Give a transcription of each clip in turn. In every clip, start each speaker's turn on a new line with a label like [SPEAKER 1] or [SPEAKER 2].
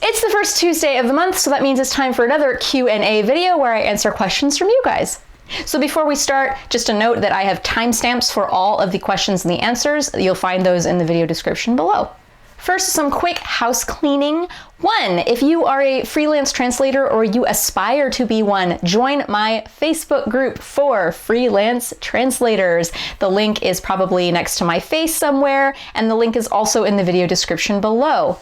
[SPEAKER 1] It's the first Tuesday of the month, so that means it's time for another Q&A video where I answer questions from you guys. So before we start, just a note that I have timestamps for all of the questions and the answers. You'll find those in the video description below. First, some quick house cleaning. 1, if you are a freelance translator or you aspire to be one, join my Facebook group for freelance translators. The link is probably next to my face somewhere, and the link is also in the video description below.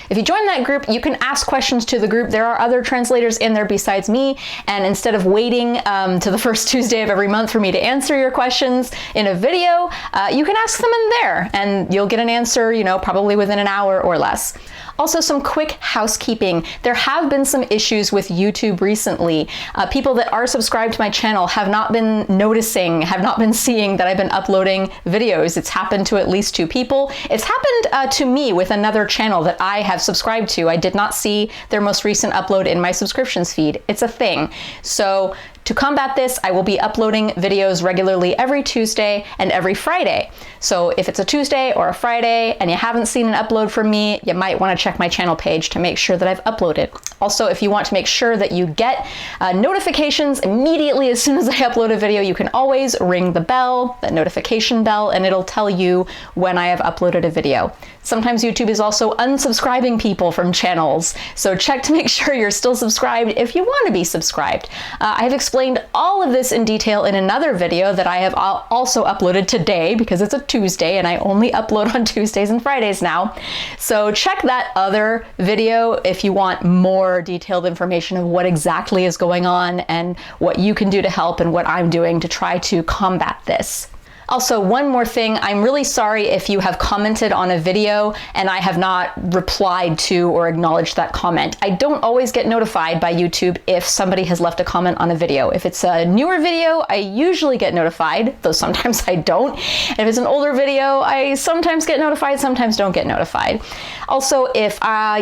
[SPEAKER 1] If you join that group, you can ask questions to the group. There are other translators in there besides me, and instead of waiting to the first Tuesday of every month for me to answer your questions in a video, you can ask them in there, and you'll get an answer, probably within an hour or less. Also, some quick housekeeping. There have been some issues with YouTube recently. People that are subscribed to my channel have not been noticing, have not been seeing that I've been uploading videos. It's happened to at least 2 people. It's happened to me with another channel that I have subscribed to. I did not see their most recent upload in my subscriptions feed. It's a thing. So to combat this, I will be uploading videos regularly every Tuesday and every Friday. So if it's a Tuesday or a Friday and you haven't seen an upload from me, you might want to check my channel page to make sure that I've uploaded. Also, if you want to make sure that you get notifications immediately as soon as I upload a video, you can always ring the bell, that notification bell, and it'll tell you when I have uploaded a video. Sometimes YouTube is also unsubscribing people from channels, so check to make sure you're still subscribed if you want to be subscribed. I have explained all of this in detail in another video that I have also uploaded today because it's a Tuesday and I only upload on Tuesdays and Fridays now. So check that other video if you want more detailed information of what exactly is going on and what you can do to help and what I'm doing to try to combat this. Also, one more thing, I'm really sorry if you have commented on a video and I have not replied to or acknowledged that comment. I don't always get notified by YouTube if somebody has left a comment on a video. If it's a newer video, I usually get notified, though sometimes I don't. And if it's an older video, I sometimes get notified, sometimes don't get notified. Also, if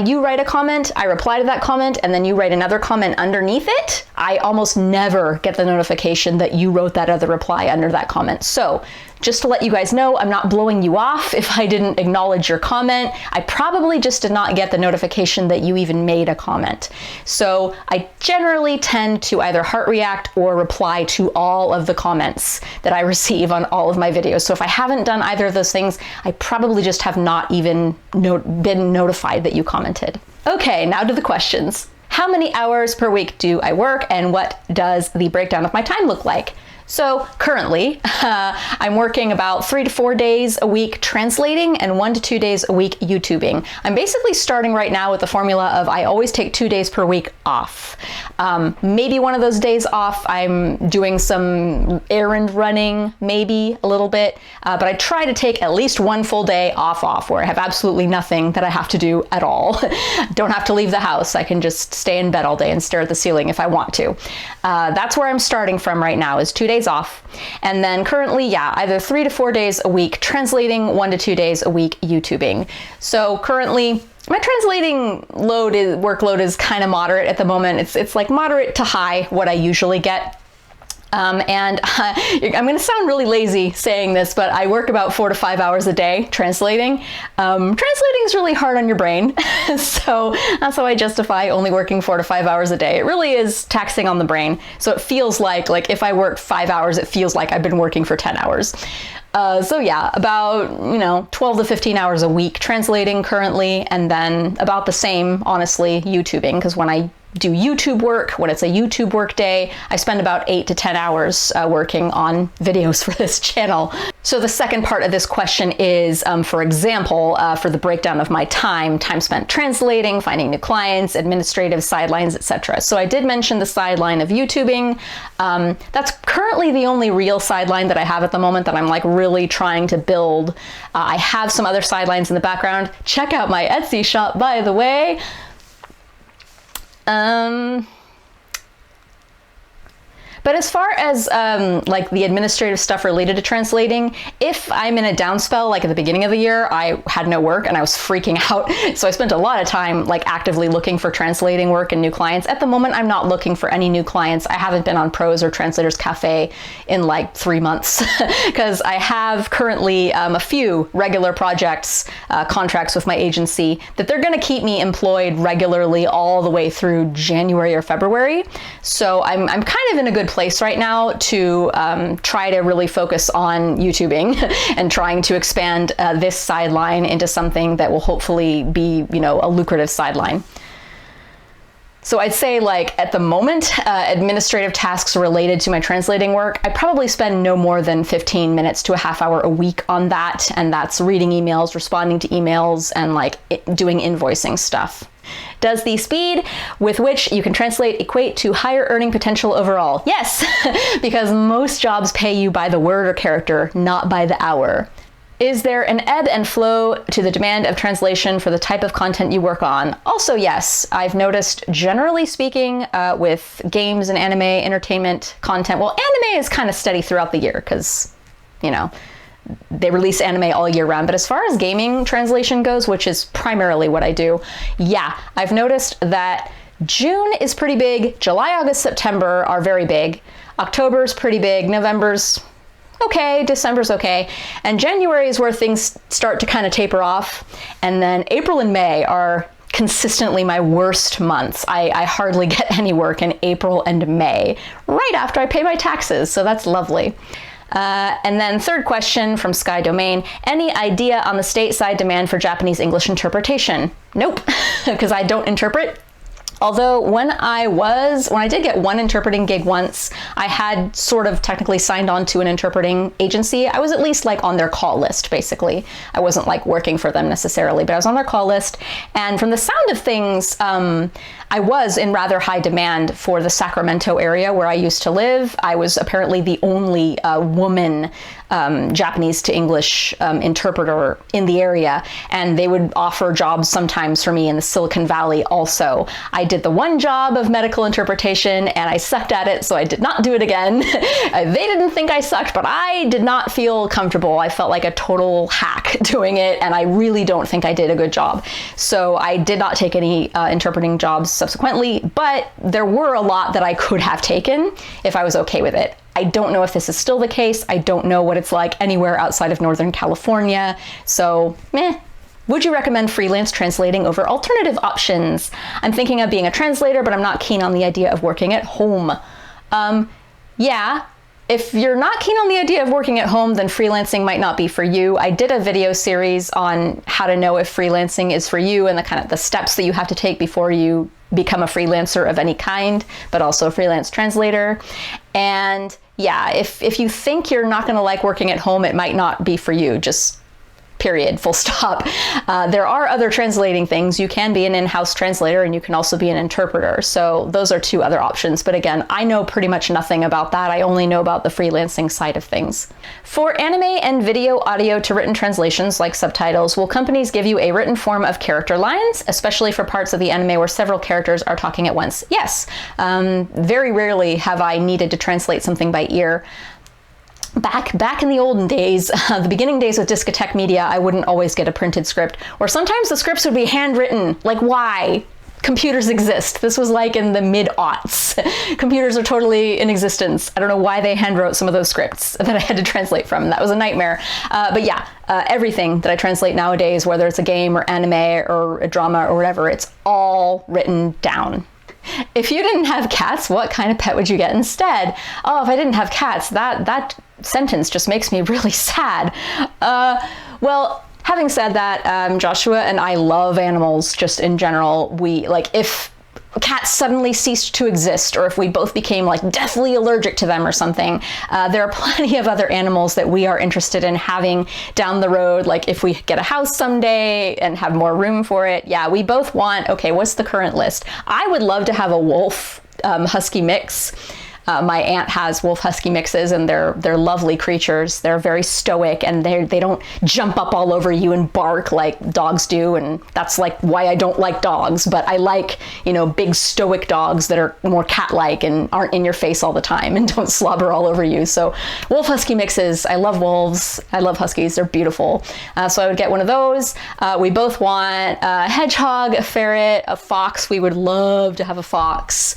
[SPEAKER 1] you write a comment, I reply to that comment, and then you write another comment underneath it, I almost never get the notification that you wrote that other reply under that comment. So, just to let you guys know, I'm not blowing you off if I didn't acknowledge your comment. I probably just did not get the notification that you even made a comment. So I generally tend to either heart react or reply to all of the comments that I receive on all of my videos. So if I haven't done either of those things, I probably just have not even been notified that you commented. Okay, now to the questions. How many hours per week do I work, and what does the breakdown of my time look like? So currently, I'm working about 3 to 4 days a week translating and 1 to 2 days a week YouTubing. I'm basically starting right now with the formula of I always take 2 days per week off. Maybe one of those days off, I'm doing some errand running, maybe a little bit, but I try to take at least 1 full day off where I have absolutely nothing that I have to do at all. Don't have to leave the house. I can just stay in bed all day and stare at the ceiling if I want to. That's where I'm starting from right now, is 2 days off. And then currently, either 3 to 4 days a week translating, 1 to 2 days a week YouTubing. So currently, my translating workload is kind of moderate at the moment. It's like moderate to high, what I usually get. And I'm going to sound really lazy saying this, but I work about 4 to 5 hours a day translating. Translating is really hard on your brain, so that's how I justify only working 4 to 5 hours a day. It really is taxing on the brain, so it feels like if I work 5 hours, it feels like I've been working for 10 hours. So yeah, about 12 to 15 hours a week translating currently, and then about the same, honestly, YouTubing, because when I do YouTube work, when it's a YouTube work day, I spend about 8 to 10 hours working on videos for this channel. So the second part of this question is, for example, for the breakdown of my time spent translating, finding new clients, administrative sidelines, etc. So I did mention the sideline of YouTubing. That's currently the only real sideline that I have at the moment that I'm really trying to build. I have some other sidelines in the background. Check out my Etsy shop, by the way. But as far as like the administrative stuff related to translating, if I'm in a down spell, like at the beginning of the year, I had no work and I was freaking out. So I spent a lot of time like actively looking for translating work and new clients. At the moment, I'm not looking for any new clients. I haven't been on Prose or Translators Cafe in like 3 months because I have currently a few regular projects, contracts with my agency that they're going to keep me employed regularly all the way through January or February. So I'm kind of in a good place right now to try to really focus on YouTubing and trying to expand this sideline into something that will hopefully be, you know, a lucrative sideline. So I'd say like at the moment, administrative tasks related to my translating work, I probably spend no more than 15 minutes to a half hour a week on that. And that's reading emails, responding to emails, and like doing invoicing stuff. Does the speed with which you can translate equate to higher earning potential overall? Yes, because most jobs pay you by the word or character, not by the hour. Is there an ebb and flow to the demand of translation for the type of content you work on? Also, yes. I've noticed, generally speaking, with games and anime entertainment content, well, anime is kind of steady throughout the year because, you know, they release anime all year round. But as far as gaming translation goes, which is primarily what I do, yeah, I've noticed that June is pretty big. July, August, September are very big. October's pretty big. November's okay. December's okay. And January is where things start to kind of taper off. And then April and May are consistently my worst months. I hardly get any work in April and May, right after I pay my taxes. So that's lovely. And then third question from Sky Domain, any idea on the stateside demand for Japanese English interpretation? Nope, because I don't interpret. Although when I did get one interpreting gig once, I had sort of technically signed on to an interpreting agency. I was at least like on their call list, basically. I wasn't like working for them necessarily, but I was on their call list. And from the sound of things, I was in rather high demand for the Sacramento area where I used to live. I was apparently the only woman Japanese to English interpreter in the area, and they would offer jobs sometimes for me in the Silicon Valley also. I did the one job of medical interpretation and I sucked at it, so I did not do it again. They didn't think I sucked, but I did not feel comfortable. I felt like a total hack doing it, and I really don't think I did a good job. So I did not take any interpreting jobs subsequently, but there were a lot that I could have taken if I was okay with it. I don't know if this is still the case. I don't know what it's like anywhere outside of Northern California. So, meh. Would you recommend freelance translating over alternative options? I'm thinking of being a translator, but I'm not keen on the idea of working at home. Yeah. If you're not keen on the idea of working at home, then freelancing might not be for you. I did a video series on how to know if freelancing is for you and the kind of the steps that you have to take before you become a freelancer of any kind, but also a freelance translator. And yeah, if you think you're not going to like working at home, it might not be for you. Just period, full stop. There are other translating things. You can be an in-house translator and you can also be an interpreter. So those are two other options. But again, I know pretty much nothing about that. I only know about the freelancing side of things. For anime and video audio to written translations like subtitles, will companies give you a written form of character lines, especially for parts of the anime where several characters are talking at once? Yes. Very rarely have I needed to translate something by ear. Back in the olden days, the beginning days with Discotheque Media, I wouldn't always get a printed script, or sometimes the scripts would be handwritten. Like, why? Computers exist. This was like in the mid-aughts. Computers are totally in existence. I don't know why they handwrote some of those scripts that I had to translate from. That was a nightmare. But yeah, everything that I translate nowadays, whether it's a game or anime or a drama or whatever, it's all written down. If you didn't have cats, what kind of pet would you get instead? Oh, if I didn't have cats, that sentence just makes me really sad. Well, having said that, Joshua and I love animals just in general. We, like, if cats suddenly ceased to exist, or if we both became like deathly allergic to them or something, there are plenty of other animals that we are interested in having down the road. Like if we get a house someday and have more room for it. Yeah, we both want, okay, what's the current list? I would love to have a wolf husky mix. My aunt has wolf husky mixes, and they're lovely creatures. They're very stoic, and they don't jump up all over you and bark like dogs do, and that's like why I don't like dogs. But I like, you know, big stoic dogs that are more cat-like and aren't in your face all the time and don't slobber all over you. So wolf husky mixes. I love wolves. I love huskies. They're beautiful. So I would get one of those. We both want a hedgehog, a ferret, a fox. We would love to have a fox.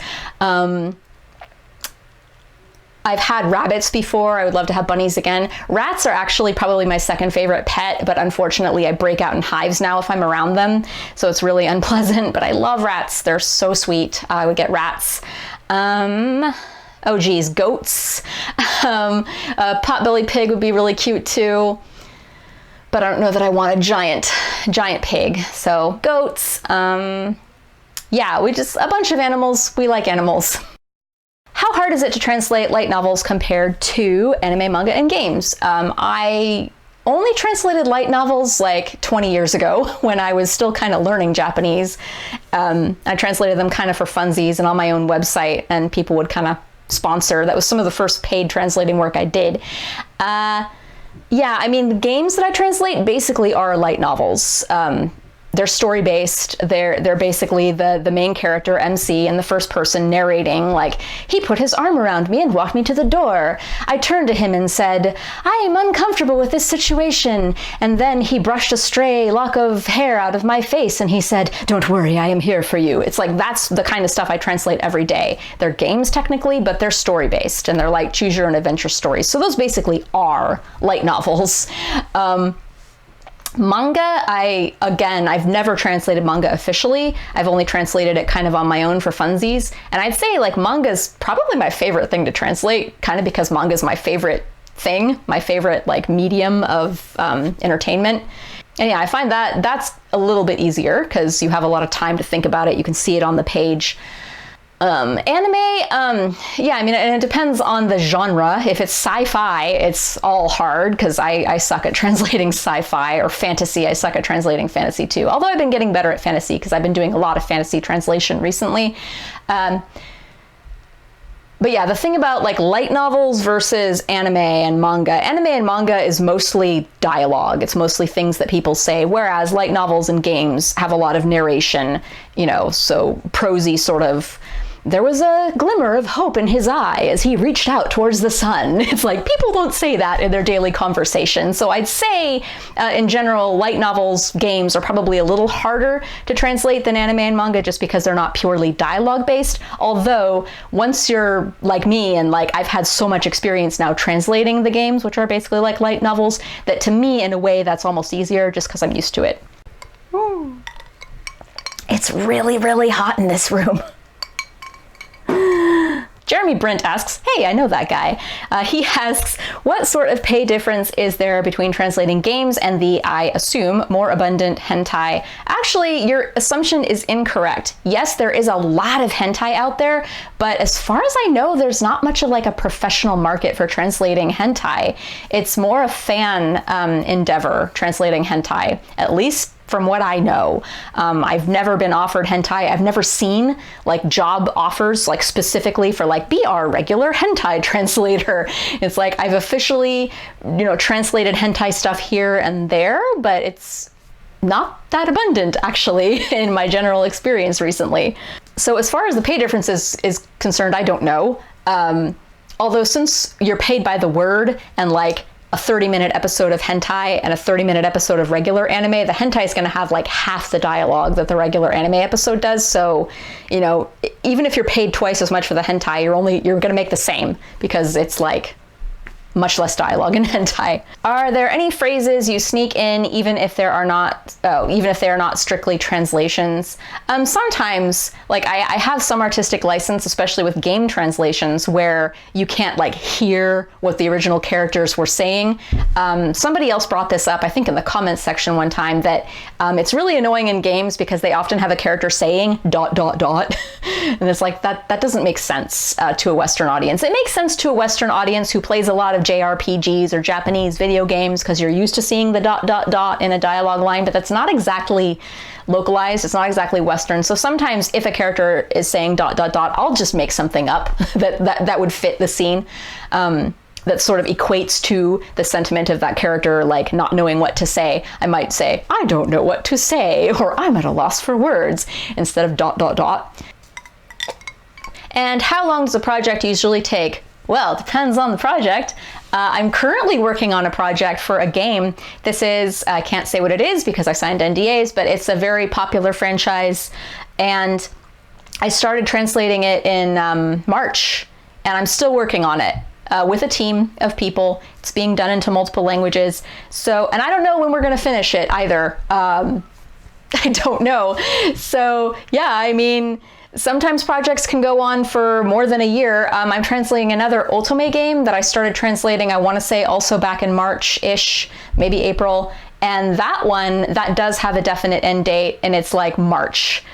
[SPEAKER 1] I've had rabbits before. I would love to have bunnies again. Rats are actually probably my second favorite pet, but unfortunately I break out in hives now if I'm around them. So it's really unpleasant, but I love rats. They're so sweet. I would get rats. Oh geez, goats. A potbelly pig would be really cute too, but I don't know that I want a giant pig. So goats. Yeah, we just, a bunch of animals. We like animals. How hard is it to translate light novels compared to anime, manga, and games? I only translated light novels like 20 years ago when I was still kind of learning Japanese. I translated them kind of for funsies and on my own website, and people would kind of sponsor. That was some of the first paid translating work I did. Yeah, I mean, the games that I translate basically are light novels. They're story-based. They're basically the main character, MC, in the first person narrating, like, he put his arm around me and walked me to the door. I turned to him and said, I am uncomfortable with this situation. And then he brushed a stray lock of hair out of my face and he said, don't worry, I am here for you. It's like, that's the kind of stuff I translate every day. They're games technically, but they're story-based, and they're like choose your own adventure stories. So those basically are light novels. Manga, I've never translated manga officially. I've only translated it kind of on my own for funsies. And I'd say like manga's probably my favorite thing to translate, kind of because manga's my favorite thing, my favorite like medium of entertainment. And yeah, I find that that's a little bit easier because you have a lot of time to think about it. You can see it on the page. Anime, yeah, I mean, and it depends on the genre. If it's sci-fi, it's all hard because I suck at translating sci-fi, or fantasy. I suck at translating fantasy too. Although I've been getting better at fantasy because I've been doing a lot of fantasy translation recently. But yeah, the thing about like light novels versus anime and manga is mostly dialogue. It's mostly things that people say, whereas light novels and games have a lot of narration, you know, so prosy sort of. There was a glimmer of hope in his eye as he reached out towards the sun. It's like, people don't say that in their daily conversation. So I'd say, in general, light novels, games are probably a little harder to translate than anime and manga just because they're not purely dialogue based. Although, once you're like me and like I've had so much experience now translating the games, which are basically like light novels, that to me, in a way, that's almost easier just because I'm used to it. It's really, really hot in this room. Jeremy Brint asks, hey, I know that guy. He asks, what sort of pay difference is there between translating games and the, I assume, more abundant hentai? Actually, your assumption is incorrect. Yes, there is a lot of hentai out there, but as far as I know, there's not much of like a professional market for translating hentai. It's more a fan endeavor, translating hentai, at least from what I know. I've never been offered hentai. I've never seen like job offers like specifically for like be our regular hentai translator. It's like I've officially, you know, translated hentai stuff here and there, but it's not that abundant actually in my general experience recently. So as far as the pay difference is concerned, I don't know. Although since you're paid by the word and like a 30-minute episode of hentai and a 30-minute episode of regular anime, the hentai is going to have like half the dialogue that the regular anime episode does. So, you know, even if you're paid twice as much for the hentai, you're going to make the same because it's like much less dialogue in hentai. Are there any phrases you sneak in even if they are not strictly translations? Sometimes, like I have some artistic license, especially with game translations, where you can't like hear what the original characters were saying. Somebody else brought this up, I think in the comments section one time, that it's really annoying in games because they often have a character saying ... And it's like, that doesn't make sense to a Western audience. It makes sense to a Western audience who plays a lot of of JRPGs or Japanese video games because you're used to seeing the ... in a dialogue line, but that's not exactly localized. It's not exactly Western. So sometimes if a character is saying ... I'll just make something up that would fit the scene. That sort of equates to the sentiment of that character, like not knowing what to say. I might say, I don't know what to say, or I'm at a loss for words, instead of ... And how long does a project usually take? Well, it depends on the project. I'm currently working on a project for a game. This is, I can't say what it is because I signed NDAs, but it's a very popular franchise. And I started translating it in March, and I'm still working on it. With a team of people. It's being done into multiple languages. So, and I don't know when we're going to finish it either. I don't know. So yeah, I mean, sometimes projects can go on for more than a year. I'm translating another otome game that I started translating, I want to say also back in March-ish, maybe April. And that one, that does have a definite end date, and it's like March.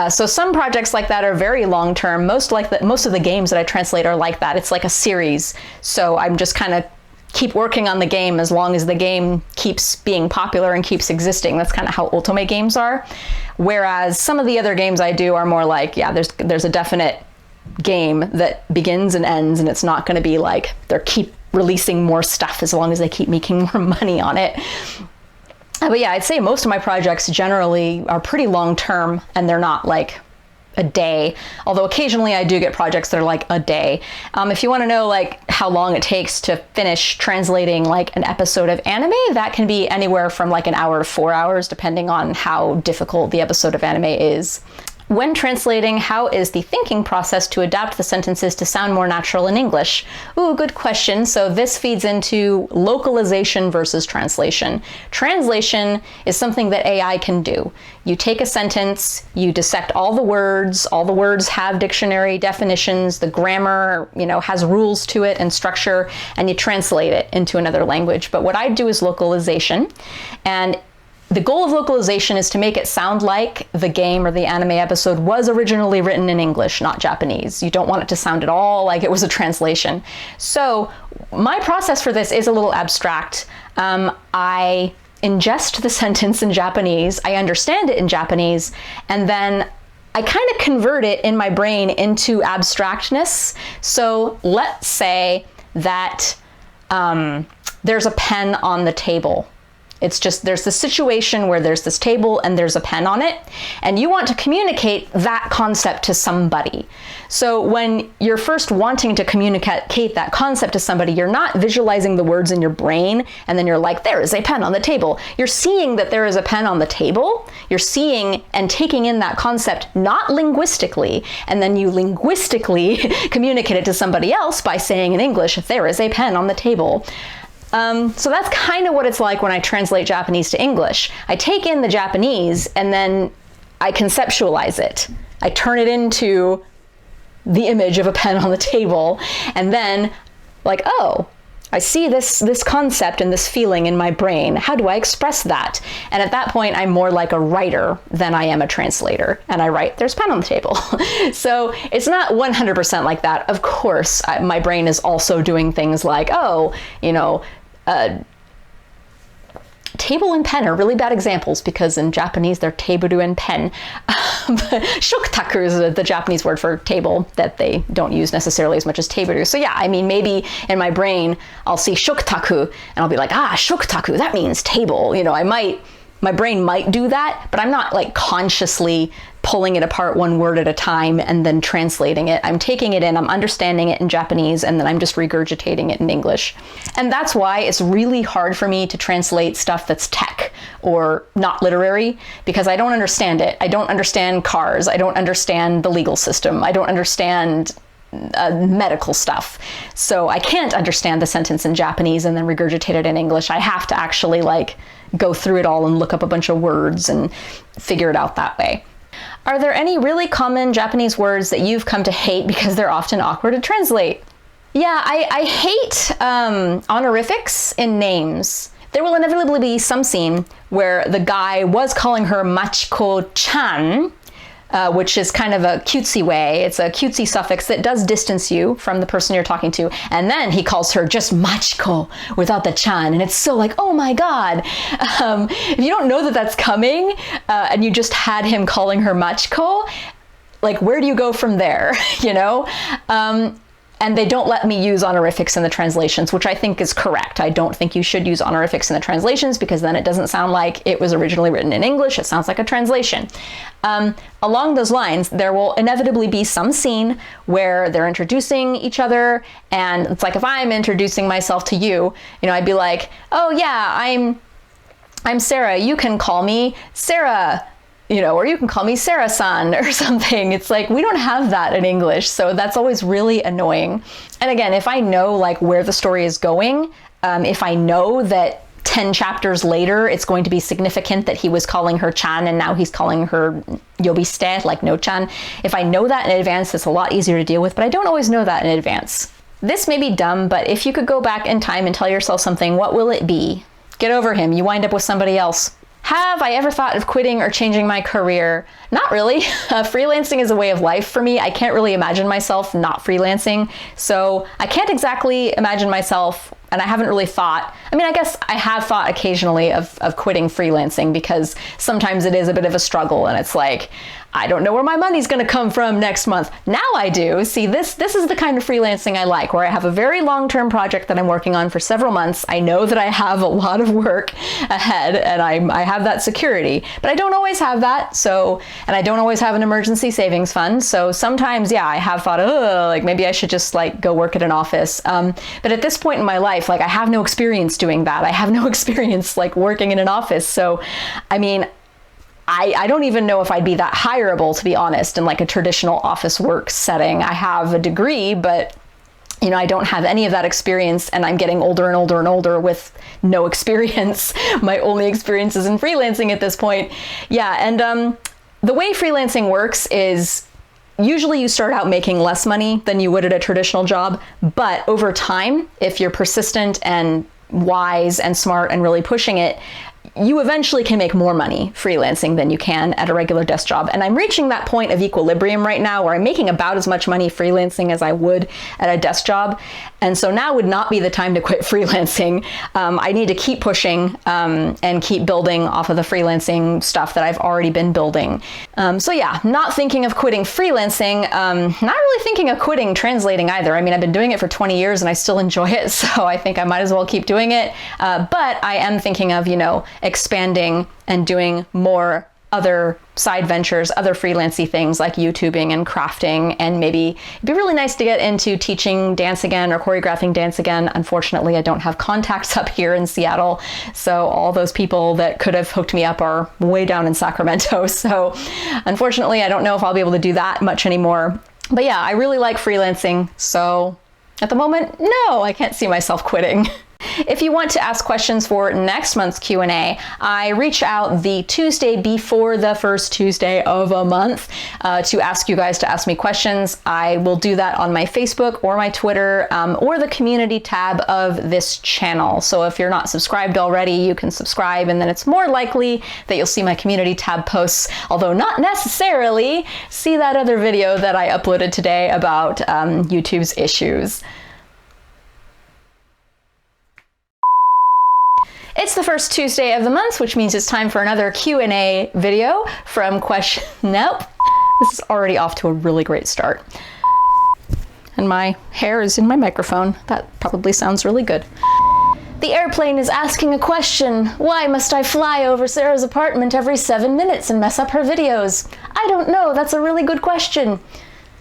[SPEAKER 1] So some projects like that are very long-term. Most of the games that I translate are like that. It's like a series. So I'm just kind of keep working on the game as long as the game keeps being popular and keeps existing. That's kind of how otome games are. Whereas some of the other games I do are more like, yeah, there's a definite game that begins and ends, and it's not going to be like they keep releasing more stuff as long as they keep making more money on it. But yeah, I'd say most of my projects generally are pretty long-term, and they're not like a day, although occasionally I do get projects that are like a day. If you want to know like how long it takes to finish translating like an episode of anime, that can be anywhere from like an hour to 4 hours, depending on how difficult the episode of anime is. When translating, how is the thinking process to adapt the sentences to sound more natural in English? Ooh, good question. So this feeds into localization versus translation. Translation is something that AI can do. You take a sentence, you dissect all the words have dictionary definitions, the grammar, has rules to it and structure, and you translate it into another language. But what I do is localization, and the goal of localization is to make it sound like the game or the anime episode was originally written in English, not Japanese. You don't want it to sound at all like it was a translation. So my process for this is a little abstract. I ingest the sentence in Japanese, I understand it in Japanese, and then I kind of convert it in my brain into abstractness. So let's say that there's a pen on the table. It's just, there's this situation where there's this table and there's a pen on it, and you want to communicate that concept to somebody. So when you're first wanting to communicate that concept to somebody, you're not visualizing the words in your brain and then you're like, there is a pen on the table. You're seeing that there is a pen on the table. You're seeing and taking in that concept, not linguistically, and then you linguistically communicate it to somebody else by saying in English, there is a pen on the table. So that's kind of what it's like when I translate Japanese to English. I take in the Japanese and then I conceptualize it. I turn it into the image of a pen on the table, and then like, oh, I see this concept and this feeling in my brain. How do I express that? And at that point, I'm more like a writer than I am a translator. And I write, there's a pen on the table. So it's not 100% like that. Of course, my brain is also doing things like, oh, table and pen are really bad examples because in Japanese they're teburu and pen. Shokutaku is the Japanese word for table that they don't use necessarily as much as teburu. So yeah, I mean, maybe in my brain I'll see shokutaku and I'll be like, shokutaku, that means table. My brain might do that, but I'm not like consciously pulling it apart one word at a time and then translating it. I'm taking it in, I'm understanding it in Japanese, and then I'm just regurgitating it in English. And that's why it's really hard for me to translate stuff that's tech or not literary, because I don't understand it. I don't understand cars. I don't understand the legal system. I don't understand medical stuff. So I can't understand the sentence in Japanese and then regurgitate it in English. I have to actually go through it all and look up a bunch of words and figure it out that way. Are there any really common Japanese words that you've come to hate because they're often awkward to translate? Yeah, I hate honorifics in names. There will inevitably be some scene where the guy was calling her Machiko-chan, which is kind of a cutesy way. It's a cutesy suffix that does distance you from the person you're talking to. And then he calls her just machiko without the chan. And it's so like, oh my God. If you don't know that that's coming and you just had him calling her machiko, like, where do you go from there? You know? And they don't let me use honorifics in the translations, which I think is correct. I don't think you should use honorifics in the translations because then it doesn't sound like it was originally written in English. It sounds like a translation. Along those lines, there will inevitably be some scene where they're introducing each other. And it's like, if I'm introducing myself to you, you know, I'd be like, oh yeah, I'm Sarah. You can call me Sarah. You know, or you can call me Sarah-san or something. It's like, we don't have that in English. So that's always really annoying. And again, if I know like where the story is going, if I know that 10 chapters later, it's going to be significant that he was calling her chan and now he's calling her yobiste, like no-chan. If I know that in advance, it's a lot easier to deal with, but I don't always know that in advance. This may be dumb, but if you could go back in time and tell yourself something, what will it be? Get over him. You wind up with somebody else. Have I ever thought of quitting or changing my career? Not really. Freelancing is a way of life for me. I can't really imagine myself not freelancing. So I can't exactly imagine myself, and I haven't really thought, I mean, I guess I have thought occasionally of quitting freelancing because sometimes it is a bit of a struggle and it's like, I don't know where my money's going to come from next month. Now I do. See, this is the kind of freelancing I like, where I have a very long-term project that I'm working on for several months. I know that I have a lot of work ahead and I have that security, but I don't always have that. So, and I don't always have an emergency savings fund. So sometimes, yeah, I have thought, oh, like maybe I should just like go work at an office. But at this point in my life, like I have no experience doing that. I have no experience like working in an office. So, I mean, I don't even know if I'd be that hireable, to be honest, in like a traditional office work setting. I have a degree, but you know, I don't have any of that experience and I'm getting older and older and older with no experience. My only experience is in freelancing at this point. Yeah, and the way freelancing works is usually you start out making less money than you would at a traditional job, but over time, if you're persistent and wise and smart and really pushing it, you eventually can make more money freelancing than you can at a regular desk job. And I'm reaching that point of equilibrium right now where I'm making about as much money freelancing as I would at a desk job. And so now would not be the time to quit freelancing. I need to keep pushing and keep building off of the freelancing stuff that I've already been building. So yeah, not thinking of quitting freelancing, not really thinking of quitting translating either. I mean, I've been doing it for 20 years and I still enjoy it. So I think I might as well keep doing it. But I am thinking of, you know, expanding and doing more other side ventures, other freelancy things like YouTubing and crafting, and maybe it'd be really nice to get into teaching dance again or choreographing dance again. Unfortunately, I don't have contacts up here in Seattle, so all those people that could have hooked me up are way down in Sacramento. So unfortunately, I don't know if I'll be able to do that much anymore. But yeah, I really like freelancing, so at the moment, no, I can't see myself quitting. If you want to ask questions for next month's Q&A, I reach out the Tuesday before the first Tuesday of a month to ask you guys to ask me questions. I will do that on my Facebook or my Twitter or the community tab of this channel. So if you're not subscribed already, you can subscribe, and then it's more likely that you'll see my community tab posts, although not necessarily see that other video that I uploaded today about YouTube's issues. It's the first Tuesday of the month, which means it's time for another Q&A video from question... Nope. This is already off to a really great start. And my hair is in my microphone. That probably sounds really good. The airplane is asking a question. Why must I fly over Sarah's apartment every 7 minutes and mess up her videos? I don't know. That's a really good question.